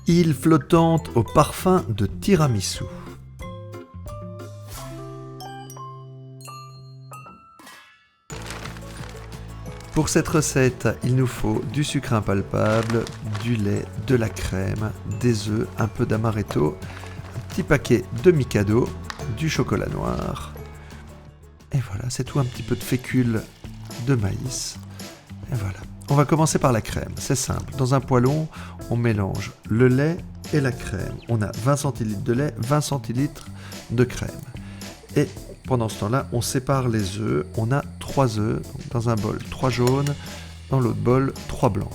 Île flottante au parfum de tiramisu. Pour cette recette, il nous faut du sucre impalpable, du lait, de la crème, des œufs, un peu d'amaretto, un petit paquet de Mikado, du chocolat noir. Et voilà, c'est tout, un petit peu de fécule de maïs. Et voilà. On va commencer par la crème, c'est simple. Dans un poêlon, on mélange le lait et la crème. On a 20 centilitres de lait, 20 centilitres de crème. Et pendant ce temps-là, on sépare les œufs. On a 3 œufs, donc dans un bol 3 jaunes, dans l'autre bol 3 blancs.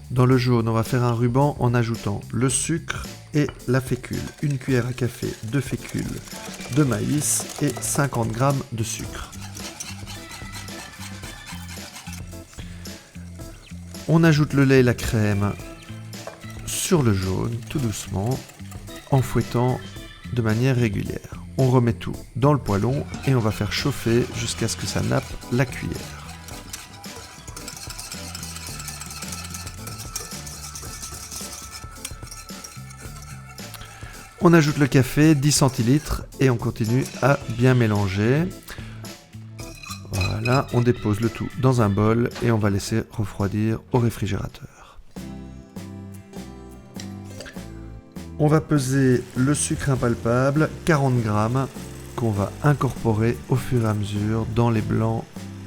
Dans le jaune, on va faire un ruban en ajoutant le sucre et la fécule. Une cuillère à café de fécule de maïs et 50 g de sucre. On ajoute le lait et la crème sur le jaune, tout doucement, en fouettant de manière régulière. On remet tout dans le poêlon et on va faire chauffer jusqu'à ce que ça nappe la cuillère. On ajoute le café, 10 centilitres, et on continue à bien mélanger. Voilà, on dépose le tout dans un bol et on va laisser refroidir au réfrigérateur. On va peser le sucre impalpable, 40 g, qu'on va incorporer au fur et à mesure dans les blancs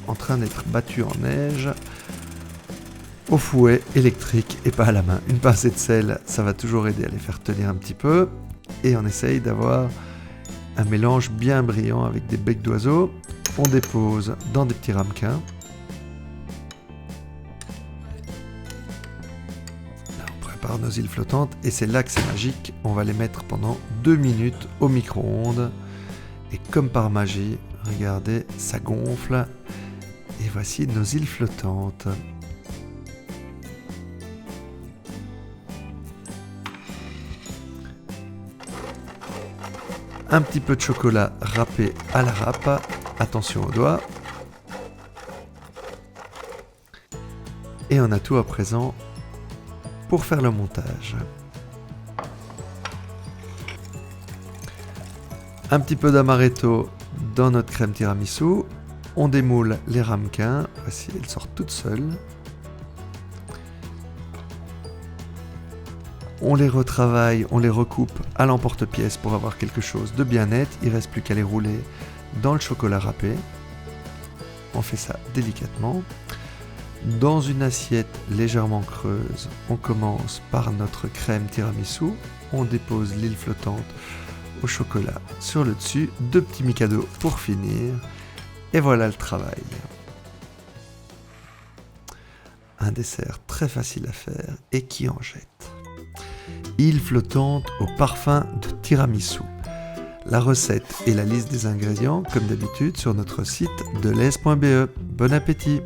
en train d'être battus en neige, au fouet électrique et pas à la main. Une pincée de sel, ça va toujours aider à les faire tenir un petit peu. Et on essaye d'avoir un mélange bien brillant avec des becs d'oiseaux. On dépose dans des petits ramequins. Là, on prépare nos îles flottantes et c'est là que c'est magique. On va les mettre pendant 2 minutes au micro-ondes. Et comme par magie, regardez, ça gonfle. Et voici nos îles flottantes. Un petit peu de chocolat râpé à la râpe, attention aux doigts. Et on a tout à présent pour faire le montage. Un petit peu d'amaretto dans notre crème tiramisu. On démoule les ramequins, voici, elles sortent toutes seules. On les retravaille, on les recoupe à l'emporte-pièce pour avoir quelque chose de bien net. Il ne reste plus qu'à les rouler dans le chocolat râpé. On fait ça délicatement. Dans une assiette légèrement creuse, on commence par notre crème tiramisu. On dépose l'île flottante au chocolat sur le dessus. 2 petits Mikado pour finir. Et voilà le travail. Un dessert très facile à faire et qui en jette. Île flottante au parfum de tiramisu. La recette et la liste des ingrédients, comme d'habitude, sur notre site delez.be. Bon appétit!